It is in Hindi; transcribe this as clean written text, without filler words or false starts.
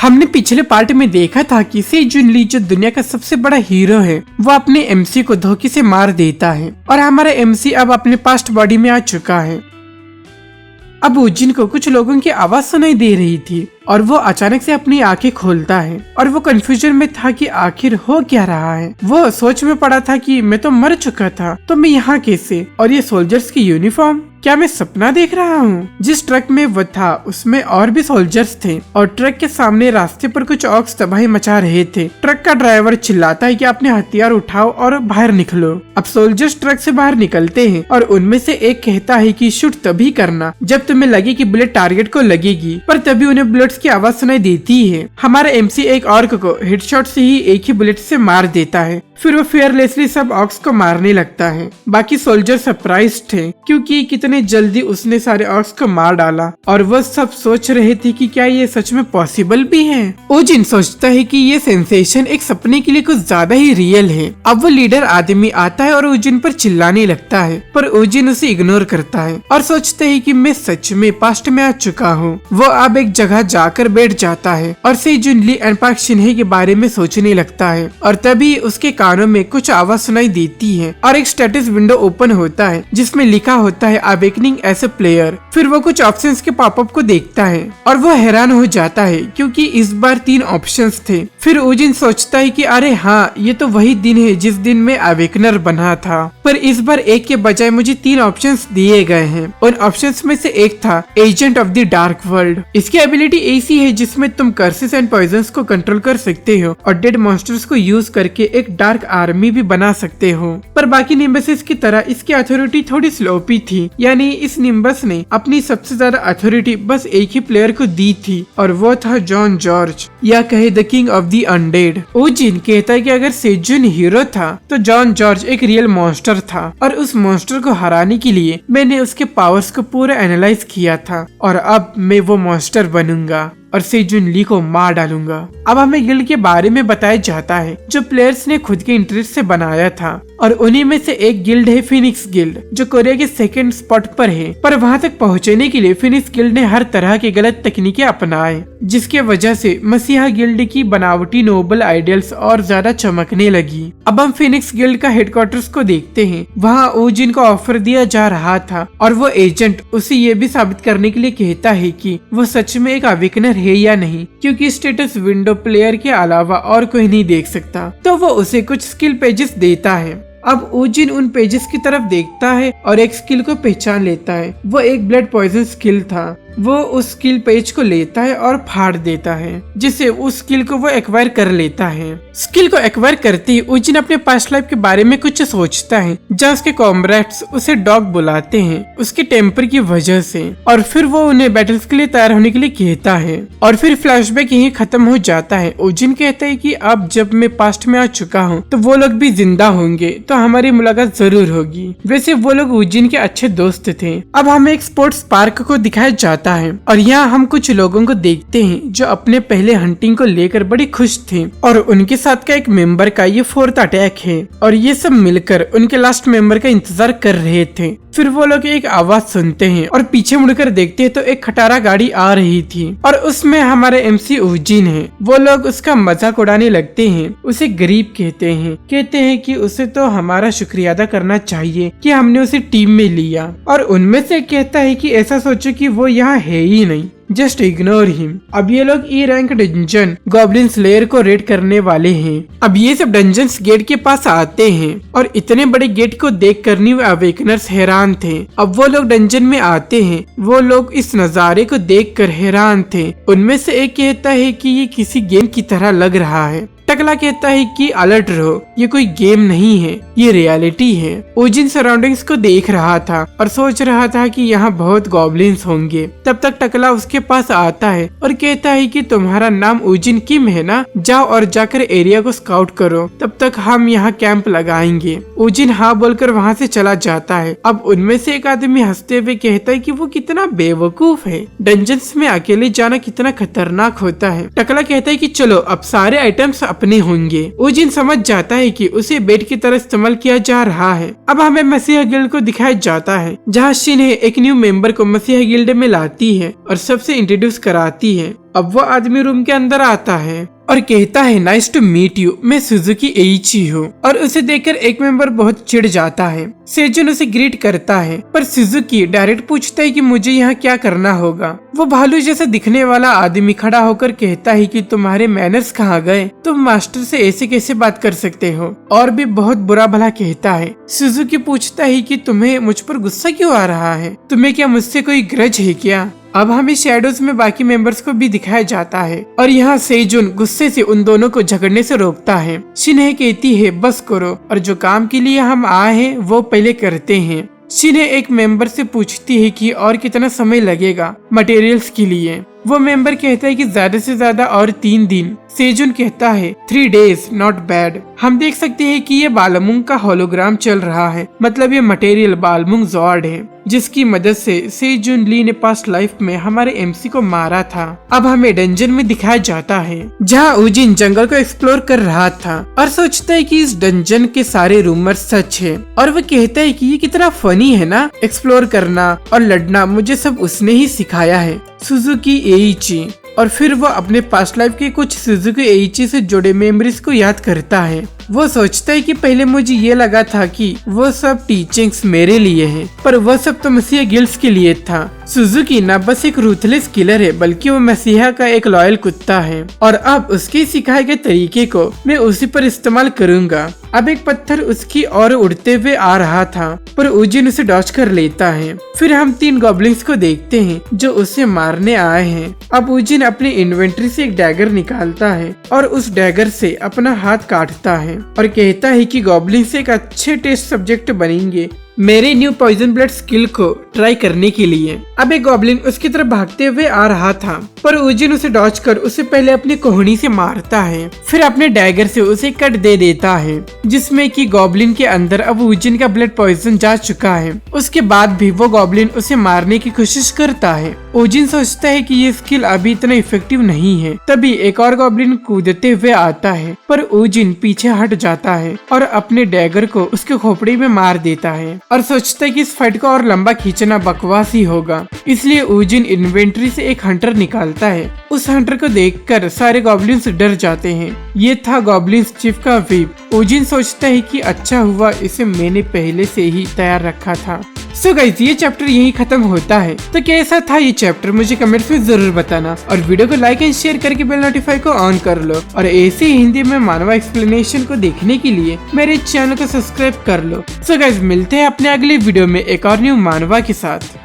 हमने पिछले पार्ट में देखा था कि से जुन ली जो दुनिया का सबसे बड़ा हीरो है वो अपने एमसी को धोखे से मार देता है और हमारा एमसी अब अपने पास्ट बॉडी में आ चुका है। अब उजिन को कुछ लोगों की आवाज सुनाई दे रही थी और वो अचानक से अपनी आंखें खोलता है और वो कंफ्यूजन में था कि आखिर हो क्या रहा है। वो सोच में पड़ा था कि मैं तो मर चुका था, तो मैं यहाँ कैसे, और ये सोल्जर्स की यूनिफॉर्म, क्या मैं सपना देख रहा हूँ? जिस ट्रक में वो था उसमें और भी सोल्जर्स थे और ट्रक के सामने रास्ते पर कुछ ऑक्स तबाही मचा रहे थे। ट्रक का ड्राइवर चिल्लाता है कि अपने हथियार उठाओ और बाहर निकलो। अब सोल्जर्स ट्रक से बाहर निकलते हैं और उनमें से एक कहता है कि शूट तभी करना जब तुम्हें लगे कि बुलेट टारगेट को लगेगी, पर तभी उन्हें बुलेट्स की आवाज सुनाई देती है। हमारा एमसी एक ऑर्क को हेडशॉट से ही एक ही बुलेट से मार देता है। फिर वो फेयरलेसली सब ऑक्स को मारने लगता है। बाकी सोल्जर सरप्राइज थे क्योंकि कितने जल्दी उसने सारे ऑक्स को मार डाला और वो सब सोच रहे थे कि क्या ये सच में पॉसिबल भी है। ओजिन सोचता है कि ये सेंसेशन एक सपने के लिए कुछ ज्यादा ही रियल है। अब वो लीडर आदमी आता है और ओजिन पर चिल्लाने लगता है, पर ओजिन उसे इग्नोर करता है और सोचता है कि मैं सच में पास्ट में आ चुका हूँ। वो अब एक जगह जाकर बैठ जाता है और से जुन ली एंड पार्क शिन्हे के बारे में सोचने लगता है और तभी उसके कानों में कुछ आवाज सुनाई देती है और एक स्टेटस विंडो ओपन होता है जिसमें लिखा होता है अवेकनिंग एज ए प्लेयर। फिर वो कुछ ऑप्शंस के पॉपअप को देखता है और वो हैरान हो जाता है क्योंकि इस बार 3 ऑप्शंस थे। फिर ओजिन सोचता है कि अरे हाँ, ये तो वही दिन है जिस दिन मैं अवेकनर बना था, पर इस बार एक के बजाय मुझे 3 ऑप्शंस दिए गए हैं। उन ऑप्शंस में से एक था agent of the dark world. इसकी एबिलिटी ऐसी है जिसमें तुम कर्सेस एंड पॉइजन्स को कंट्रोल कर सकते हो और डेड मॉन्स्टर्स को यूज करके एक डार्क आर्मी भी बना सकते हो। पर बाकी निम्बसेस की तरह इसकी अथॉरिटी थोड़ी स्लोपी थी, यानी इस निम्बस ने अपनी सबसे ज्यादा अथॉरिटी बस एक ही प्लेयर को दी थी और वो था जॉन जॉर्ज, या कहे the king of the undead. Ojin कहता है कि अगर सेजुन हीरो था तो जॉन जॉर्ज एक रियल मॉन्स्टर था और उस मॉन्स्टर को हराने के लिए मैंने उसके पावर्स को पूरा एनालाइज किया था और अब मैं वो मॉन्स्टर बनूंगा और सेजुन ली को मार डालूंगा। अब हमें गिल्ड के बारे में बताया जाता है जो प्लेयर्स ने खुद के इंटरेस्ट से बनाया था और उन्हीं में से एक गिल्ड है फिनिक्स गिल्ड जो कोरिया के 2nd स्पॉट पर है। पर वहां तक पहुंचने के लिए फिनिक्स गिल्ड ने हर तरह की गलत तकनीकें अपनाए जिसके वजह से मसीहा गिल्ड की बनावटी नोबल आइडियल्स और ज्यादा चमकने लगी। अब हम फिनिक्स गिल्ड का हेडक्वार्टर्स को देखते हैं। वहाँ ओजिन को ऑफर दिया जा रहा था और वो एजेंट उसे ये भी साबित करने के लिए कहता है कि वो सच में एक अवेकनर है या नहीं, क्योंकि स्टेटस विंडो प्लेयर के अलावा और कोई नहीं देख सकता। तो वो उसे कुछ स्किल पेजेस देता है। अब ओजिन उन पेजेस की तरफ देखता है और एक स्किल को पहचान लेता है। वो एक ब्लड पॉइजन स्किल था। वो उस स्किल पेज को लेता है और फाड़ देता है जिससे उस स्किल को वो एक्वायर कर लेता है। स्किल को एक्वायर करते ही ओजिन अपने पास्ट लाइफ के बारे में कुछ सोचता है जहाँ उसके कॉमरेड्स उसे डॉग बुलाते हैं उसके टेम्पर की वजह से, और फिर वो उन्हें बैटल्स के लिए तैयार होने के लिए कहता है और फिर फ्लैशबैक यहीं खत्म हो जाता है। ओजिन कहता है कि अब जब मैं पास्ट में आ चुका हूँ तो वो लोग भी जिंदा होंगे तो हमारी मुलाकात जरूर होगी। वैसे वो लोग ओजिन के अच्छे दोस्त थे। अब हमें एक स्पोर्ट्स पार्क को दिखाया जाता है और यहाँ हम कुछ लोगों को देखते हैं जो अपने पहले हंटिंग को लेकर बड़ी खुश थे और उनके साथ का एक मेंबर का ये 4th अटैक है और ये सब मिलकर उनके लास्ट मेंबर का इंतजार कर रहे थे। फिर वो लोग एक आवाज सुनते हैं और पीछे मुड़कर देखते हैं तो एक खटारा गाड़ी आ रही थी और उसमें हमारे एमसी ओजिन है। वो लोग उसका मजाक उड़ाने लगते हैं, उसे गरीब कहते हैं कि उसे तो हमारा शुक्रिया अदा करना चाहिए कि हमने उसे टीम में लिया, और उनमें से कहता है कि ऐसा सोचो कि वो यहाँ है ही नहीं, जस्ट इग्नोर हिम। अब ये लोग E rank dungeon goblin slayer को रेड करने वाले हैं। अब ये सब डंजन्स गेट के पास आते हैं और इतने बड़े गेट को देख कर न्यू अवेकनर्स हैरान थे। अब वो लोग डंजन में आते हैं। वो लोग इस नजारे को देख कर हैरान थे। उनमें से एक कहता है कि ये किसी गेम की तरह लग रहा है। टकला कहता है कि अलर्ट रहो, ये कोई गेम नहीं है, ये रियलिटी है। ओजिन सराउंडिंग्स को देख रहा था और सोच रहा था कि यहाँ बहुत गॉब्लिन्स होंगे। तब तक टकला उसके पास आता है और कहता है कि तुम्हारा नाम ओजिन किम है ना, जाओ और जाकर एरिया को स्काउट करो, तब तक हम यहाँ कैंप लगाएंगे। ओजिन हाँ बोलकर वहाँ से चला जाता है। अब उनमें से एक आदमी हंसते हुए कहता है कि वो कितना बेवकूफ है, डंजन्स में अकेले जाना कितना खतरनाक होता है। टकला कहता है कि चलो अब सारे आइटम्स अपने होंगे। ओजिन समझ जाता है कि उसे बेट की तरह इस्तेमाल किया जा रहा है। अब हमें मसीहा गिल्ड को दिखाया जाता है जहाँ शिन्हे एक न्यू मेंबर को मसीहा गिल्ड में लाती है और सबसे इंट्रोड्यूस कराती है। अब वो आदमी रूम के अंदर आता है और कहता है नाइस टू मीट यू, मैं सुजुकी एइची हूँ। और उसे देखकर एक मेंबर बहुत चिढ़ जाता है। सेजुन उसे ग्रीट करता है पर सुजुकी डायरेक्ट पूछता है कि मुझे यहाँ क्या करना होगा। वो भालू जैसा दिखने वाला आदमी खड़ा होकर कहता है कि तुम्हारे मैनर्स कहाँ गए, तुम मास्टर से ऐसे कैसे बात कर सकते हो, और भी बहुत बुरा भला कहता है। सुजुकी पूछता है कि तुम्हें मुझ पर गुस्सा क्यों आ रहा है, तुम्हें क्या मुझसे कोई ग्रज है क्या। अब हमें शैडोज में बाकी मेंबर्स को भी दिखाया जाता है और यहाँ सेजुन गुस्से से उन दोनों को झगड़ने से रोकता है। शिन्हे कहती है बस करो और जो काम के लिए हम आए हैं वो पहले करते हैं। शिन्हे एक मेंबर से पूछती है कि और कितना समय लगेगा मटेरियल्स के लिए। वो मेंबर कहता है कि ज्यादा से ज्यादा और 3 दिन। सेजुन कहता है 3 days नॉट बैड। हम देख सकते हैं कि ये बालमुंग का होलोग्राम चल रहा है, मतलब ये मटेरियल बालमुंग जॉर्ड है जिसकी मदद से सेजुन ली ने पास्ट लाइफ में हमारे एमसी को मारा था। अब हमें डंजन में दिखाया जाता है जहाँ उजिन जंगल को एक्सप्लोर कर रहा था और सोचता है कि इस डंजन के सारे रूमर सच है। और वो कहता है कि ये कितना फनी है ना, एक्सप्लोर करना और लड़ना मुझे सब उसने ही सिखाया है, सुजुकी एइची। और फिर वो अपने पास्ट लाइफ के कुछ सुजुकी एइची से जुड़े मेमोरीज को याद करता है। वो सोचता है कि पहले मुझे ये लगा था कि वो सब टीचिंग्स मेरे लिए हैं, पर वो सब तो मसीहा गिल्ड्स के लिए था। सुजुकी न बस एक रूथलेस किलर है बल्कि वो मसीहा का एक लॉयल कुत्ता है और अब उसके सिखाए गए तरीके को मैं उसी पर इस्तेमाल करूंगा। अब एक पत्थर उसकी ओर उड़ते हुए आ रहा था पर उजिन उसे डॉज कर लेता है। फिर हम 3 गॉब्लिन्स को देखते हैं जो उसे मारने आए हैं। अब उजिन अपनी इन्वेंट्री से एक डैगर निकालता है और उस डैगर से अपना हाथ काटता है और कहता है कि गॉब्लिन्स एक अच्छे टेस्ट सब्जेक्ट बनेंगे मेरे न्यू पॉइजन ब्लड स्किल को ट्राई करने के लिए। अब एक गॉब्लिन उसकी तरफ भागते हुए आ रहा था पर उजिन उसे डॉज कर उसे पहले अपनी कोहनी से मारता है, फिर अपने डैगर से उसे कट दे देता है जिसमें कि गॉब्लिन के अंदर अब उजिन का ब्लड पॉइजन जा चुका है। उसके बाद भी वो गॉब्लिन उसे मारने की कोशिश करता है। उजिन सोचता है कि ये स्किल अभी इतना इफेक्टिव नहीं है। तभी एक और गॉब्लिन कूदते हुए आता है पर उजिन पीछे हट जाता है और अपने डैगर को उसके खोपड़ी में मार देता है और सोचता है कि इस फाइट को और लंबा खींचना बकवास ही होगा। इसलिए उजिन इन्वेंट्री से एक हंटर निकालता है। उस हंटर को देखकर सारे गॉब्लिन्स डर जाते हैं। ये था गॉब्लिन्स चीफ का व्हीप। उजिन सोचता है कि अच्छा हुआ इसे मैंने पहले से ही तैयार रखा था। सो गाइस ये चैप्टर यही खत्म होता है। तो कैसा था ये चैप्टर मुझे कमेंट्स में जरूर बताना और वीडियो को लाइक एंड शेयर करके बेल नोटिफाई को ऑन कर लो और ऐसे ही हिंदी में मानवा एक्सप्लेनेशन को देखने के लिए मेरे चैनल को सब्सक्राइब कर लो। सो गाइस मिलते हैं अपने अगले वीडियो में एक और न्यू मानवा के साथ।